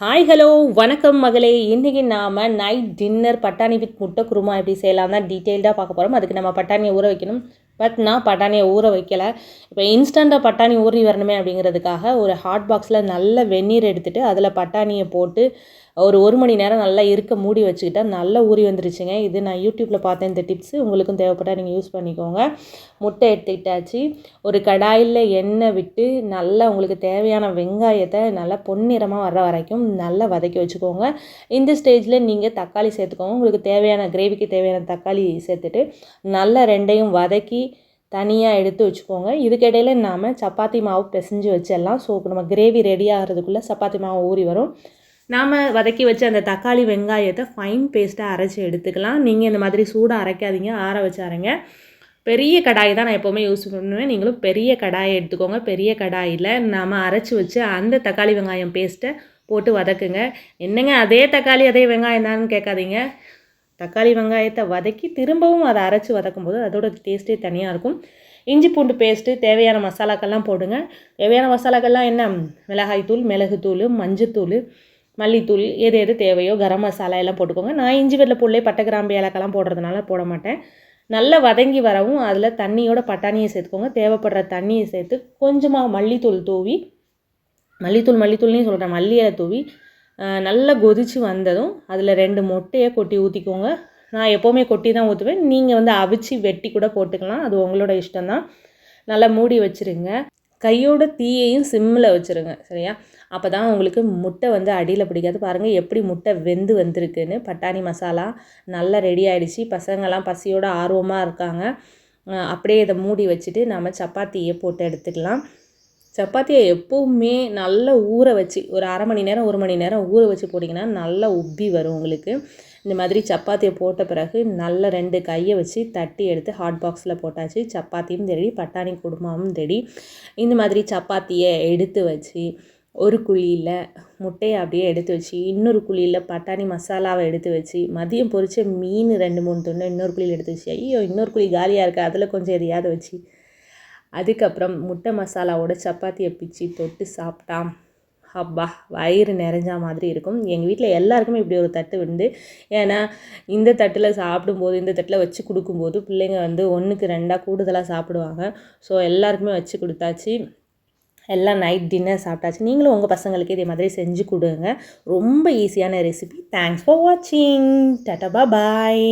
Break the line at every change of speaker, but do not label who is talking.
Hi hello வணக்கம் மகளே. இன்றைக்கி நாம் நைட் டின்னர் பட்டாணி வித் முட்டை குருமா எப்படி செய்யலாம் தான் டீட்டெயில்டாக பார்க்க போகிறோம். அதுக்கு நம்ம பட்டாணியை ஊற வைக்கணும். பட் நான் பட்டாணியை ஊற வைக்கலை. இப்போ இன்ஸ்டண்ட்டாக பட்டாணி ஊறி வரணுமே அப்படிங்கிறதுக்காக ஒரு ஹாட் பாக்ஸில் நல்ல வெந்நீர் எடுத்துகிட்டு அதில் பட்டாணியை போட்டு ஒரு மணி நேரம் நல்லா இருக்க மூடி வச்சுக்கிட்டா நல்லா ஊறி வந்துருச்சுங்க. இது நான் யூடியூப்பில் பார்த்தேன். இந்த டிப்ஸு உங்களுக்கும் தேவைப்பட்டால் நீங்கள் யூஸ் பண்ணிக்கோங்க. முட்டை எடுத்துக்கிட்டாச்சு. ஒரு கடாயில் எண்ணெய் விட்டு நல்லா உங்களுக்கு தேவையான வெங்காயத்தை நல்லா பொன்னிறமாக வர்ற வரைக்கும் நல்லா வதக்கி வச்சுக்கோங்க. இந்த ஸ்டேஜில் நீங்கள் தக்காளி சேர்த்துக்கோங்க. உங்களுக்கு தேவையான கிரேவிக்கு தேவையான தக்காளி சேர்த்துட்டு நல்லா ரெண்டையும் வதக்கி தனியாக எடுத்து வச்சுக்கோங்க. இதுக்கிடையில் நாம் சப்பாத்தி மாவு பிசைஞ்சு வச்சிடலாம். ஸோ நம்ம கிரேவி ரெடி ஆகிறதுக்குள்ளே சப்பாத்தி மாவு ஊறி வரும். நாம் வதக்கி வச்சு அந்த தக்காளி வெங்காயத்தை ஃபைன் பேஸ்ட்டாக அரைச்சி எடுத்துக்கலாம். நீங்கள் இந்த மாதிரி சூடாக அரைக்காதீங்க, ஆற வச்சு அரைங்க. பெரிய கடாய் தான் நான் எப்போவுமே யூஸ் பண்ணுவேன். நீங்களும் பெரிய கடாயை எடுத்துக்கோங்க. பெரிய கடாயில் நாம் அரைச்சி வச்சு அந்த தக்காளி வெங்காயம் பேஸ்ட்டை போட்டு வதக்குங்க. என்னங்க அதே தக்காளி அதே வெங்காயம் தான்னு கேட்காதீங்க. தக்காளி வெங்காயத்தை வதக்கி திரும்பவும் அதை அரைச்சி வதக்கும்போது அதோட டேஸ்ட்டே தனியாக இருக்கும். இஞ்சி பூண்டு பேஸ்ட்டு தேவையான மசாலாக்கள்லாம் போடுங்க. தேவையான மசாலாக்கள்லாம் என்ன? மிளகாய்த்தூள், மிளகுத்தூள், மஞ்சத்தூள், மல்லித்தூள், எது தேவையோ கரம் மசாலா எல்லாம் போட்டுக்கோங்க. நான் இஞ்சி வெள்ளைப்பூள்லே பட்டை கிராம்பு ஏலக்கெல்லாம் போடுறதுனால போட மாட்டேன். நல்லா வதங்கி வரவும் அதில் தண்ணியோட பட்டாணியை சேர்த்துக்கோங்க. தேவைப்படுற தண்ணியை சேர்த்து கொஞ்சமாக மல்லித்தூள் தூவி மல்லித்தூள்னே சொல்கிறேன், மல்லியை தூவி நல்லா கொதித்து வந்ததும் அதில் 2 முட்டையை கொட்டி ஊற்றிக்கோங்க. நான் எப்போவுமே கொட்டி தான் ஊற்றுவேன். நீங்கள் அவிச்சு வெட்டி கூட போட்டுக்கலாம். அது உங்களோட இஷ்டம்தான். நல்லா மூடி வச்சுருங்க. கையோட தீயையும் சிம்மில் வச்சுருங்க. சரியா? அப்போ தான் உங்களுக்கு முட்டை அடியில் பிடிக்காது. பாருங்கள் எப்படி முட்டை வெந்து வந்திருக்குன்னு. பட்டாணி மசாலா நல்லா ரெடி ஆகிடுச்சு. பசங்கள்லாம் பசியோட ஆர்வமாக இருக்காங்க. அப்படியே இதை மூடி வச்சுட்டு நம்ம சப்பாத்தியை போட்டு எடுத்துக்கலாம். சப்பாத்தியை எப்போவுமே நல்லா ஊற வச்சு ஒரு அரை மணி நேரம் 1 மணி நேரம் ஊற வச்சு போட்டிங்கன்னா நல்லா உப்பி வரும் உங்களுக்கு. இந்த மாதிரி சப்பாத்தியை போட்ட பிறகு நல்லா 2 கையை வச்சு தட்டி எடுத்து ஹாட் பாக்ஸில் போட்டாச்சு. சப்பாத்தியும் ரெடி, பட்டாணி குருமாவும் ரெடி. இந்த மாதிரி சப்பாத்தியை எடுத்து வச்சு ஒரு குழியில் முட்டையை அப்படியே எடுத்து வச்சு இன்னொரு குழியில் பட்டாணி மசாலாவை எடுத்து வச்சு மதியம் பொரிச்ச மீன் 2-3 துண்டு இன்னொரு குழியில் எடுத்து வச்சு இன்னொரு குழி காலியாக இருக்குது அதில் கொஞ்சம் எதையாவது வச்சு அதுக்கப்புறம் முட்டை மசாலாவோட சப்பாத்தியை பிச்சு தொட்டு சாப்பிட்டா அப்பா வயிறு நிறைஞ்சா மாதிரி இருக்கும். எங்கள் வீட்டில் எல்லாருக்குமே இப்படி ஒரு தட்டு உண்டு. ஏன்னா இந்த தட்டில் சாப்பிடும்போது இந்த தட்டில் வச்சு கொடுக்கும்போது பிள்ளைங்க 1க்கு 2 கூடுதலாக சாப்பிடுவாங்க. ஸோ எல்லாருக்குமே வச்சு கொடுத்தாச்சு. எல்லாம் நைட் டின்னர் சாப்பிட்டாச்சு. நீங்களும் உங்கள் பசங்களுக்கு இதே மாதிரி செஞ்சு கொடுங்க. ரொம்ப ஈஸியான ரெசிபி. தேங்க்ஸ் ஃபார் வாட்சிங். டாடா பாய்.